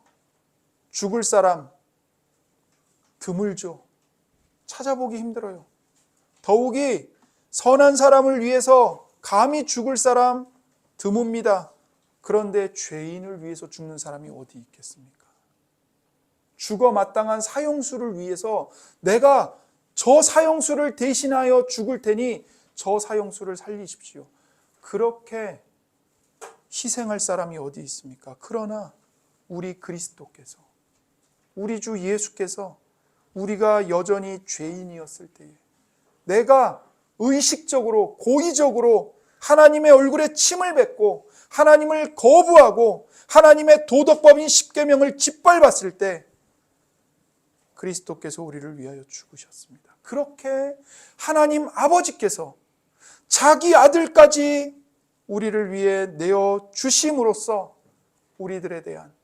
죽을 사람 드물죠. 찾아보기 힘들어요. 더욱이 선한 사람을 위해서 감히 죽을 사람 드뭅니다. 그런데 죄인을 위해서 죽는 사람이 어디 있겠습니까? 죽어 마땅한 사형수를 위해서 내가 저 사형수를 대신하여 죽을 테니 저 사형수를 살리십시오. 그렇게 희생할 사람이 어디 있습니까? 그러나 우리 그리스도께서, 우리 주 예수께서 우리가 여전히 죄인이었을 때에 내가 의식적으로 고의적으로 하나님의 얼굴에 침을 뱉고 하나님을 거부하고 하나님의 도덕법인 십계명을 짓밟았을 때 그리스도께서 우리를 위하여 죽으셨습니다. 그렇게 하나님 아버지께서 자기 아들까지 우리를 위해 내어 주심으로써 우리들에 대한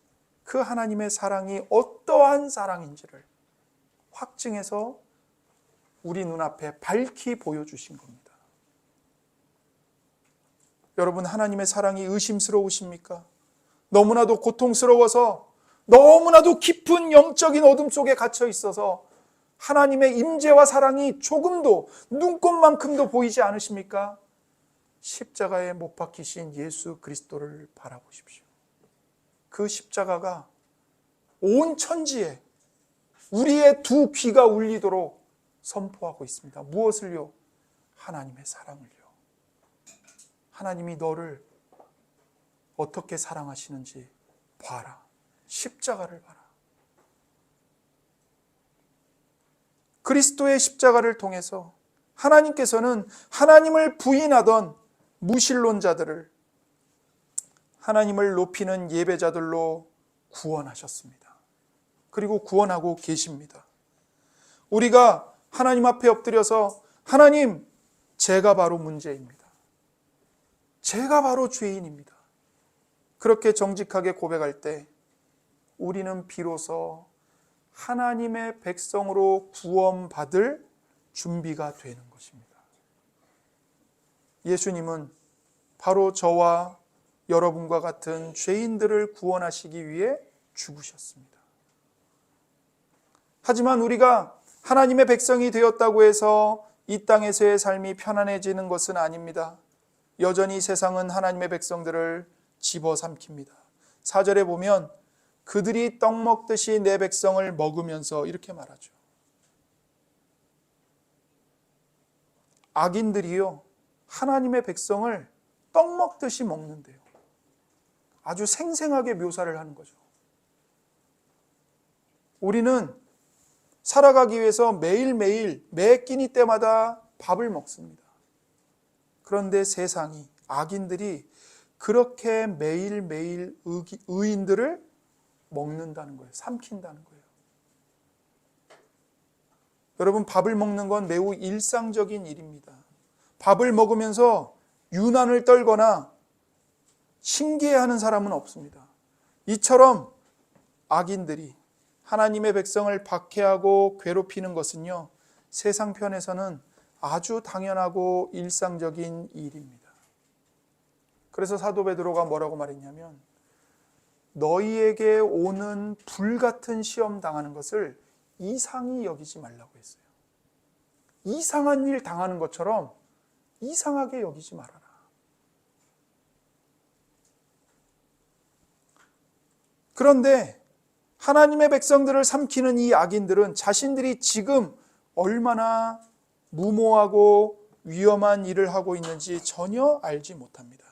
그 하나님의 사랑이 어떠한 사랑인지를 확증해서 우리 눈앞에 밝히 보여주신 겁니다. 여러분, 하나님의 사랑이 의심스러우십니까? 너무나도 고통스러워서 너무나도 깊은 영적인 어둠 속에 갇혀 있어서 하나님의 임재와 사랑이 조금도 눈꼽만큼도 보이지 않으십니까? 십자가에 못 박히신 예수 그리스도를 바라보십시오. 그 십자가가 온 천지에 우리의 두 귀가 울리도록 선포하고 있습니다. 무엇을요? 하나님의 사랑을요. 하나님이 너를 어떻게 사랑하시는지 봐라. 십자가를 봐라. 그리스도의 십자가를 통해서 하나님께서는 하나님을 부인하던 무신론자들을 하나님을 높이는 예배자들로 구원하셨습니다. 그리고 구원하고 계십니다. 우리가 하나님 앞에 엎드려서 하나님, 제가 바로 문제입니다. 제가 바로 죄인입니다. 그렇게 정직하게 고백할 때 우리는 비로소 하나님의 백성으로 구원받을 준비가 되는 것입니다. 예수님은 바로 저와 여러분과 같은 죄인들을 구원하시기 위해 죽으셨습니다. 하지만 우리가 하나님의 백성이 되었다고 해서 이 땅에서의 삶이 편안해지는 것은 아닙니다. 여전히 세상은 하나님의 백성들을 집어삼킵니다. 4절에 보면 그들이 떡 먹듯이 내 백성을 먹으면서 이렇게 말하죠. 악인들이요, 하나님의 백성을 떡 먹듯이 먹는데요. 아주 생생하게 묘사를 하는 거죠. 우리는 살아가기 위해서 매일매일 매 끼니 때마다 밥을 먹습니다. 그런데 세상이, 악인들이 그렇게 매일매일 의인들을 먹는다는 거예요. 삼킨다는 거예요. 여러분, 밥을 먹는 건 매우 일상적인 일입니다. 밥을 먹으면서 유난을 떨거나 신기해하는 사람은 없습니다. 이처럼 악인들이 하나님의 백성을 박해하고 괴롭히는 것은요, 세상 편에서는 아주 당연하고 일상적인 일입니다. 그래서 사도 베드로가 뭐라고 말했냐면, 너희에게 오는 불같은 시험 당하는 것을 이상히 여기지 말라고 했어요. 이상한 일 당하는 것처럼 이상하게 여기지 말아라. 그런데 하나님의 백성들을 삼키는 이 악인들은 자신들이 지금 얼마나 무모하고 위험한 일을 하고 있는지 전혀 알지 못합니다.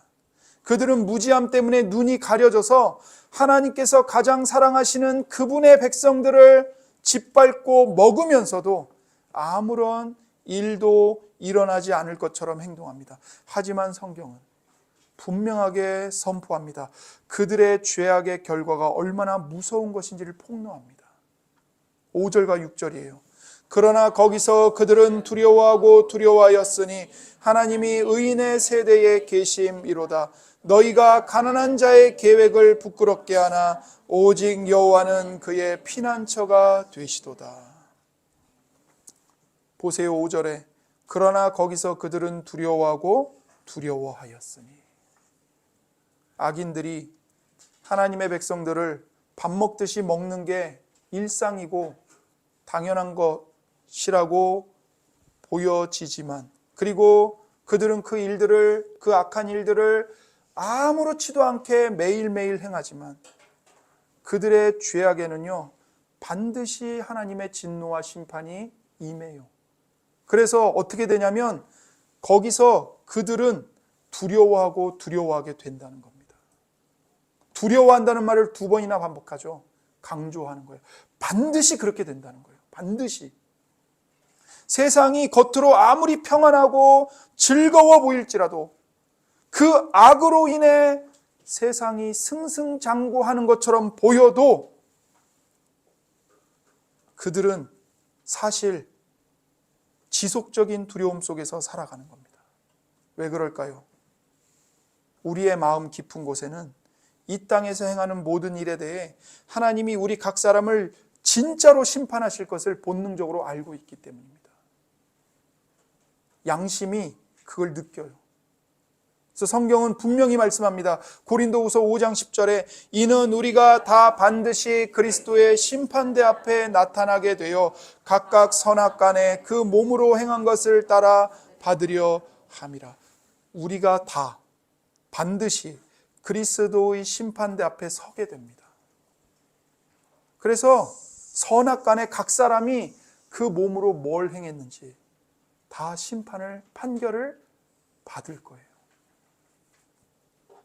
그들은 무지함 때문에 눈이 가려져서 하나님께서 가장 사랑하시는 그분의 백성들을 짓밟고 먹으면서도 아무런 일도 일어나지 않을 것처럼 행동합니다. 하지만 성경은 분명하게 선포합니다. 그들의 죄악의 결과가 얼마나 무서운 것인지를 폭로합니다. 5절과 6절이에요. 그러나 거기서 그들은 두려워하고 두려워하였으니 하나님이 의인의 세대에 계심이로다. 너희가 가난한 자의 계획을 부끄럽게 하나 오직 여호와는 그의 피난처가 되시도다. 보세요, 5절에 그러나 거기서 그들은 두려워하고 두려워하였으니. 악인들이 하나님의 백성들을 밥 먹듯이 먹는 게 일상이고 당연한 것이라고 보여지지만, 그리고 그들은 그 악한 일들을 아무렇지도 않게 매일매일 행하지만 그들의 죄악에는요, 반드시 하나님의 진노와 심판이 임해요. 그래서 어떻게 되냐면 거기서 그들은 두려워하고 두려워하게 된다는 겁니다. 두려워한다는 말을 2번이나 반복하죠. 강조하는 거예요. 반드시 그렇게 된다는 거예요. 반드시. 세상이 겉으로 아무리 평안하고 즐거워 보일지라도 그 악으로 인해 세상이 승승장구하는 것처럼 보여도 그들은 사실 지속적인 두려움 속에서 살아가는 겁니다. 왜 그럴까요? 우리의 마음 깊은 곳에는 이 땅에서 행하는 모든 일에 대해 하나님이 우리 각 사람을 진짜로 심판하실 것을 본능적으로 알고 있기 때문입니다. 양심이 그걸 느껴요. 그래서 성경은 분명히 말씀합니다. 고린도후서 5장 10절에 이는 우리가 다 반드시 그리스도의 심판대 앞에 나타나게 되어 각각 선악간에 그 몸으로 행한 것을 따라 받으려 함이라. 우리가 다 반드시 그리스도의 심판대 앞에 서게 됩니다. 그래서 선악간에 각 사람이 그 몸으로 뭘 행했는지 다 심판을, 판결을 받을 거예요.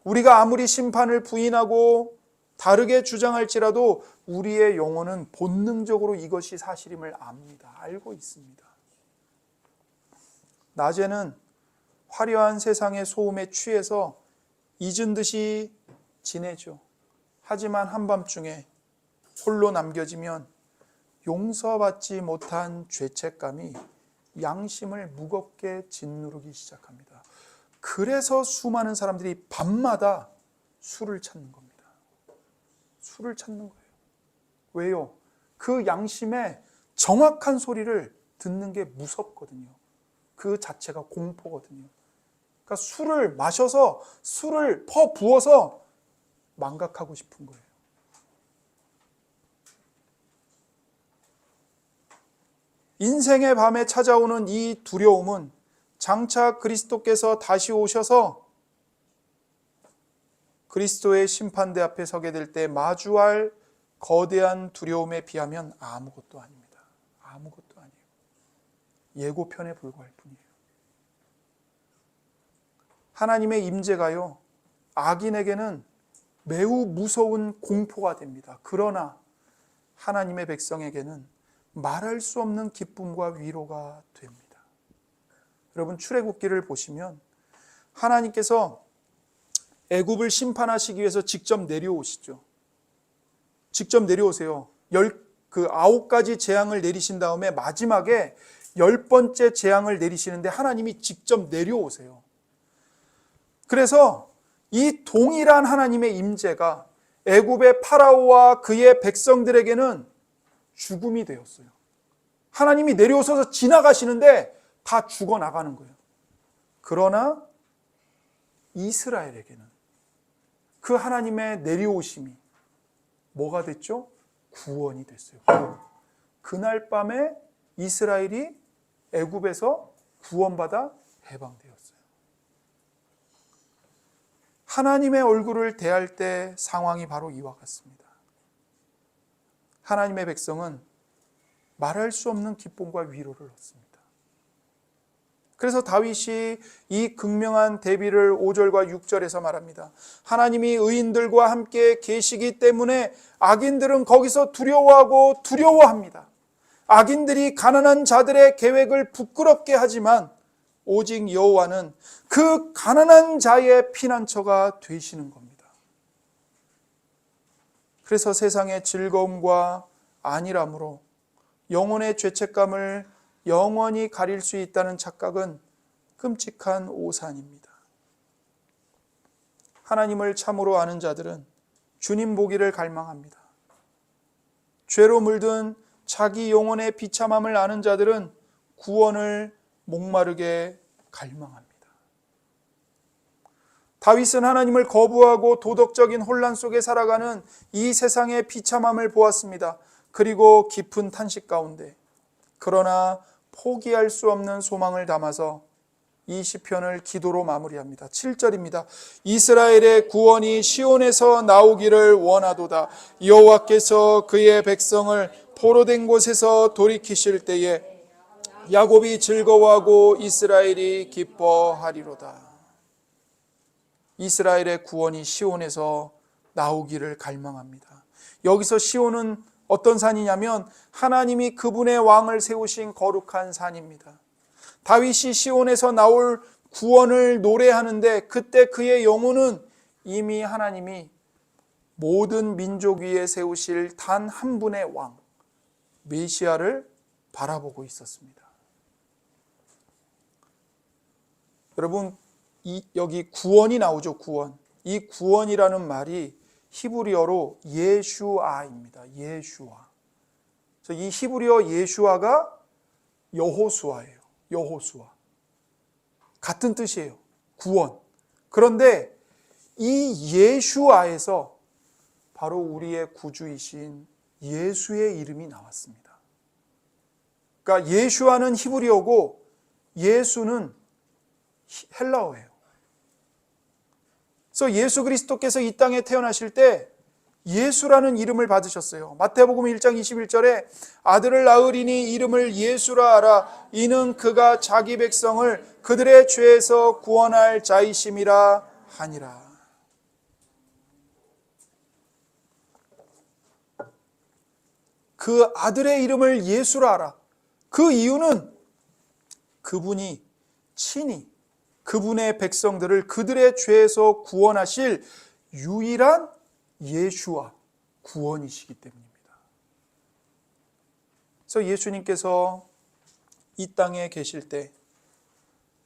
우리가 아무리 심판을 부인하고 다르게 주장할지라도 우리의 영혼은 본능적으로 이것이 사실임을 압니다. 알고 있습니다. 낮에는 화려한 세상의 소음에 취해서 잊은 듯이 지내죠. 하지만 한밤중에 홀로 남겨지면 용서받지 못한 죄책감이 양심을 무겁게 짓누르기 시작합니다. 그래서 수많은 사람들이 밤마다 술을 찾는 겁니다. 술을 찾는 거예요. 왜요? 그 양심의 정확한 소리를 듣는 게 무섭거든요. 그 자체가 공포거든요. 그러니까 술을 마셔서 술을 퍼부어서 망각하고 싶은 거예요. 인생의 밤에 찾아오는 이 두려움은 장차 그리스도께서 다시 오셔서 그리스도의 심판대 앞에 서게 될 때 마주할 거대한 두려움에 비하면 아무것도 아닙니다. 아무것도 아니에요. 예고편에 불과할 뿐이에요. 하나님의 임재가요, 악인에게는 매우 무서운 공포가 됩니다. 그러나 하나님의 백성에게는 말할 수 없는 기쁨과 위로가 됩니다. 여러분, 출애굽기를 보시면 하나님께서 애굽을 심판하시기 위해서 직접 내려오시죠. 직접 내려오세요. 9가지 재앙을 내리신 다음에 마지막에 10번째 재앙을 내리시는데 하나님이 직접 내려오세요. 그래서 이 동일한 하나님의 임재가 애굽의 파라오와 그의 백성들에게는 죽음이 되었어요. 하나님이 내려오셔서 지나가시는데 다 죽어나가는 거예요. 그러나 이스라엘에게는 그 하나님의 내려오심이 뭐가 됐죠? 구원이 됐어요. 구원. 그날 밤에 이스라엘이 애굽에서 구원받아 해방되었어요. 하나님의 얼굴을 대할 때 상황이 바로 이와 같습니다. 하나님의 백성은 말할 수 없는 기쁨과 위로를 얻습니다. 그래서 다윗이 이 극명한 대비를 5절과 6절에서 말합니다. 하나님이 의인들과 함께 계시기 때문에 악인들은 거기서 두려워하고 두려워합니다. 악인들이 가난한 자들의 계획을 부끄럽게 하지만 오직 여호와는 그 가난한 자의 피난처가 되시는 겁니다. 그래서 세상의 즐거움과 안일함으로 영혼의 죄책감을 영원히 가릴 수 있다는 착각은 끔찍한 오산입니다. 하나님을 참으로 아는 자들은 주님 보기를 갈망합니다. 죄로 물든 자기 영혼의 비참함을 아는 자들은 구원을 목마르게 갈망합니다. 다윗은 하나님을 거부하고 도덕적인 혼란 속에 살아가는 이 세상의 비참함을 보았습니다. 그리고 깊은 탄식 가운데 그러나 포기할 수 없는 소망을 담아서 이 시편을 기도로 마무리합니다. 7절입니다. 이스라엘의 구원이 시온에서 나오기를 원하도다. 여호와께서 그의 백성을 포로된 곳에서 돌이키실 때에 야곱이 즐거워하고 이스라엘이 기뻐하리로다. 이스라엘의 구원이 시온에서 나오기를 갈망합니다. 여기서 시온은 어떤 산이냐면 하나님이 그분의 왕을 세우신 거룩한 산입니다. 다윗이 시온에서 나올 구원을 노래하는데 그때 그의 영혼은 이미 하나님이 모든 민족 위에 세우실 단 한 분의 왕 메시아를 바라보고 있었습니다. 여러분, 여기 구원이 나오죠. 구원. 이 구원이라는 말이 히브리어로 예슈아입니다. 예슈아. 그래서 이 히브리어 예슈아가 여호수아예요. 여호수아. 같은 뜻이에요. 구원. 그런데 이 예슈아에서 바로 우리의 구주이신 예수의 이름이 나왔습니다. 그러니까 예슈아는 히브리어고 예수는 헬라어예요. 그래서 예수 그리스도께서 이 땅에 태어나실 때 예수라는 이름을 받으셨어요. 마태복음 1장 21절에 아들을 낳으리니 이름을 예수라 하라. 이는 그가 자기 백성을 그들의 죄에서 구원할 자이심이라 하니라. 그 아들의 이름을 예수라 하라. 그 이유는 그분이 친히 그분의 백성들을 그들의 죄에서 구원하실 유일한 예수와 구원이시기 때문입니다. 그래서 예수님께서 이 땅에 계실 때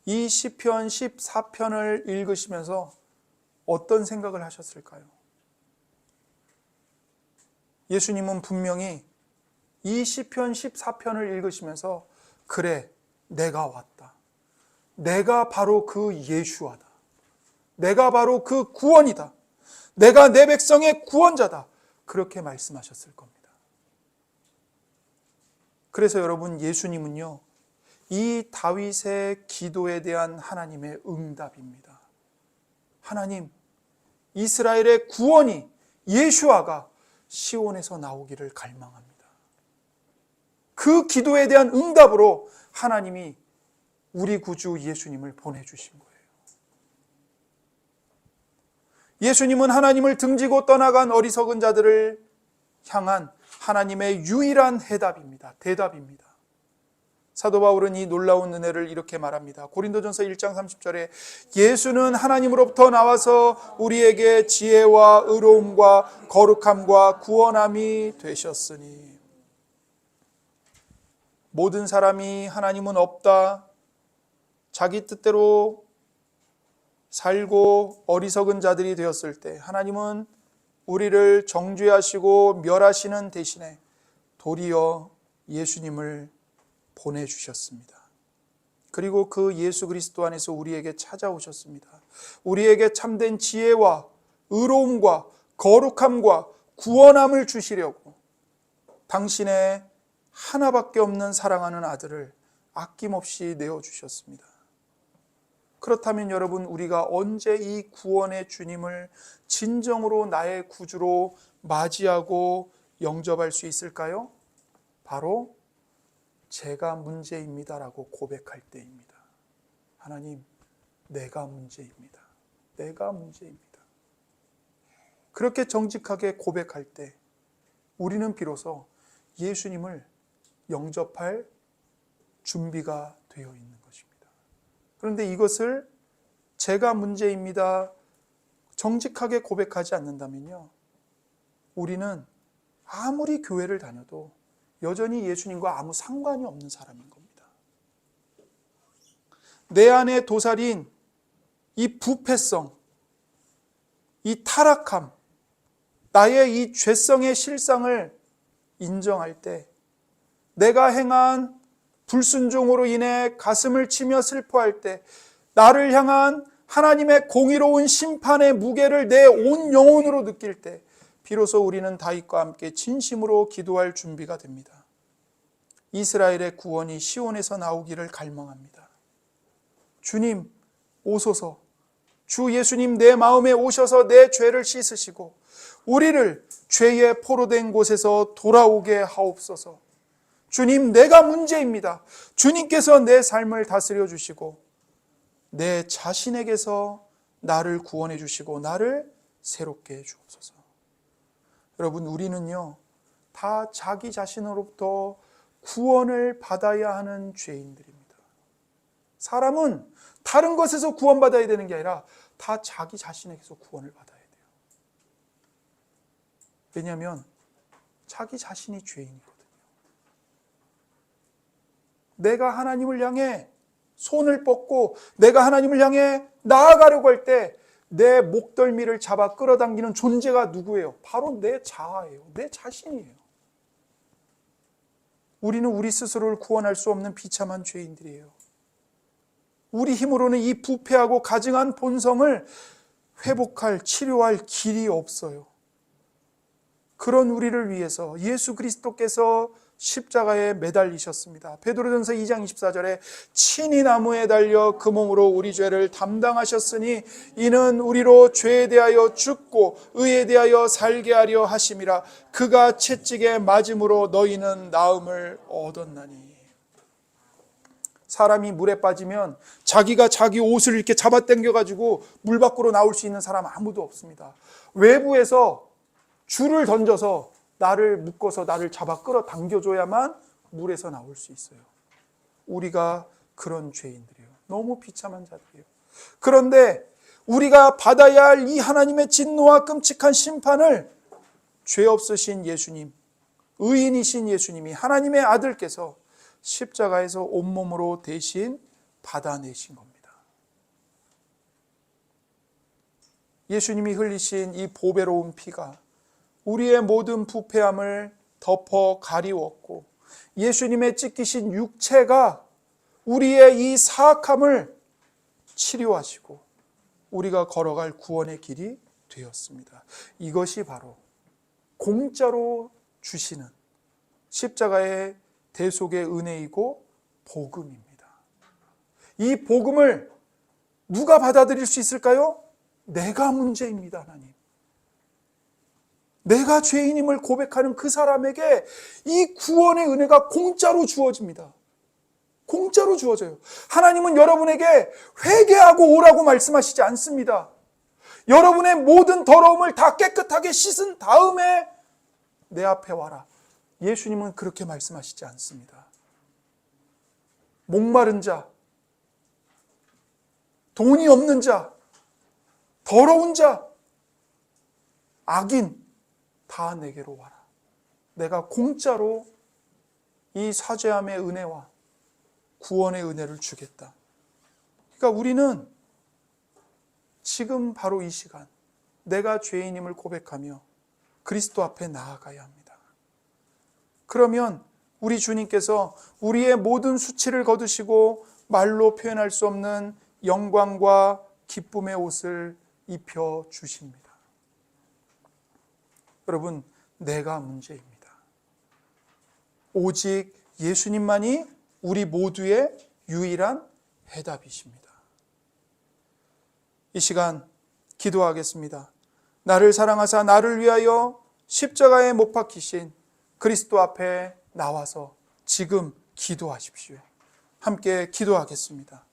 이 시편 14편을 읽으시면서 어떤 생각을 하셨을까요? 예수님은 분명히 이 시편 14편을 읽으시면서 그래, 내가 왔다. 내가 바로 그 예수하다. 내가 바로 그 구원이다. 내가 내 백성의 구원자다. 그렇게 말씀하셨을 겁니다. 그래서 여러분, 예수님은요, 이 다윗의 기도에 대한 하나님의 응답입니다. 하나님, 이스라엘의 구원이 예수아가 시온에서 나오기를 갈망합니다. 그 기도에 대한 응답으로 하나님이 우리 구주 예수님을 보내주신 거예요. 예수님은 하나님을 등지고 떠나간 어리석은 자들을 향한 하나님의 유일한 해답입니다. 대답입니다. 사도 바울은 이 놀라운 은혜를 이렇게 말합니다. 고린도전서 1장 30절에 예수는 하나님으로부터 나와서 우리에게 지혜와 의로움과 거룩함과 구원함이 되셨으니. 모든 사람이 하나님은 없다, 자기 뜻대로 살고 어리석은 자들이 되었을 때 하나님은 우리를 정죄하시고 멸하시는 대신에 도리어 예수님을 보내주셨습니다. 그리고 그 예수 그리스도 안에서 우리에게 찾아오셨습니다. 우리에게 참된 지혜와 의로움과 거룩함과 구원함을 주시려고 당신의 하나밖에 없는 사랑하는 아들을 아낌없이 내어주셨습니다. 그렇다면 여러분, 우리가 언제 이 구원의 주님을 진정으로 나의 구주로 맞이하고 영접할 수 있을까요? 바로 제가 문제입니다라고 고백할 때입니다. 하나님, 내가 문제입니다. 내가 문제입니다. 그렇게 정직하게 고백할 때 우리는 비로소 예수님을 영접할 준비가 되어 있는 것입니다. 그런데 이것을 제가 문제입니다 정직하게 고백하지 않는다면요, 우리는 아무리 교회를 다녀도 여전히 예수님과 아무 상관이 없는 사람인 겁니다. 내 안에 도살인 이 부패성, 이 타락함, 나의 이 죄성의 실상을 인정할 때 내가 행한 불순종으로 인해 가슴을 치며 슬퍼할 때 나를 향한 하나님의 공의로운 심판의 무게를 내 온 영혼으로 느낄 때 비로소 우리는 다윗과 함께 진심으로 기도할 준비가 됩니다. 이스라엘의 구원이 시온에서 나오기를 갈망합니다. 주님 오소서, 주 예수님 내 마음에 오셔서 내 죄를 씻으시고 우리를 죄의 포로된 곳에서 돌아오게 하옵소서. 주님, 내가 문제입니다. 주님께서 내 삶을 다스려 주시고 내 자신에게서 나를 구원해 주시고 나를 새롭게 해 주옵소서. 여러분, 우리는요 다 자기 자신으로부터 구원을 받아야 하는 죄인들입니다. 사람은 다른 것에서 구원받아야 되는 게 아니라 다 자기 자신에게서 구원을 받아야 돼요. 왜냐하면 자기 자신이 죄인이거든요. 내가 하나님을 향해 손을 뻗고 내가 하나님을 향해 나아가려고 할 때 내 목덜미를 잡아 끌어당기는 존재가 누구예요? 바로 내 자아예요. 내 자신이에요. 우리는 우리 스스로를 구원할 수 없는 비참한 죄인들이에요. 우리 힘으로는 이 부패하고 가증한 본성을 회복할, 치료할 길이 없어요. 그런 우리를 위해서 예수 그리스도께서 십자가에 매달리셨습니다. 베드로전서 2장 24절에 친히 나무에 달려 그 몸으로 우리 죄를 담당하셨으니 이는 우리로 죄에 대하여 죽고 의에 대하여 살게 하려 하심이라. 그가 채찍에 맞음으로 너희는 나음을 얻었나니. 사람이 물에 빠지면 자기가 자기 옷을 이렇게 잡아당겨가지고 물 밖으로 나올 수 있는 사람 아무도 없습니다. 외부에서 줄을 던져서 나를 묶어서 나를 잡아 끌어당겨줘야만 물에서 나올 수 있어요. 우리가 그런 죄인들이에요. 너무 비참한 자들이에요. 그런데 우리가 받아야 할 이 하나님의 진노와 끔찍한 심판을 죄 없으신 예수님, 의인이신 예수님이, 하나님의 아들께서 십자가에서 온몸으로 대신 받아내신 겁니다. 예수님이 흘리신 이 보배로운 피가 우리의 모든 부패함을 덮어 가리웠고, 예수님의 찢기신 육체가 우리의 이 사악함을 치료하시고 우리가 걸어갈 구원의 길이 되었습니다. 이것이 바로 공짜로 주시는 십자가의 대속의 은혜이고 복음입니다. 이 복음을 누가 받아들일 수 있을까요? 내가 문제입니다, 하나님. 내가 죄인임을 고백하는 그 사람에게 이 구원의 은혜가 공짜로 주어집니다. 공짜로 주어져요. 하나님은 여러분에게 회개하고 오라고 말씀하시지 않습니다. 여러분의 모든 더러움을 다 깨끗하게 씻은 다음에 내 앞에 와라. 예수님은 그렇게 말씀하시지 않습니다. 목마른 자, 돈이 없는 자, 더러운 자, 악인 다 내게로 와라. 내가 공짜로 이 사죄함의 은혜와 구원의 은혜를 주겠다. 그러니까 우리는 지금 바로 이 시간 내가 죄인임을 고백하며 그리스도 앞에 나아가야 합니다. 그러면 우리 주님께서 우리의 모든 수치를 거두시고 말로 표현할 수 없는 영광과 기쁨의 옷을 입혀 주십니다. 여러분, 내가 문제입니다. 오직 예수님만이 우리 모두의 유일한 해답이십니다. 이 시간 기도하겠습니다. 나를 사랑하사 나를 위하여 십자가에 못 박히신 그리스도 앞에 나와서 지금 기도하십시오. 함께 기도하겠습니다.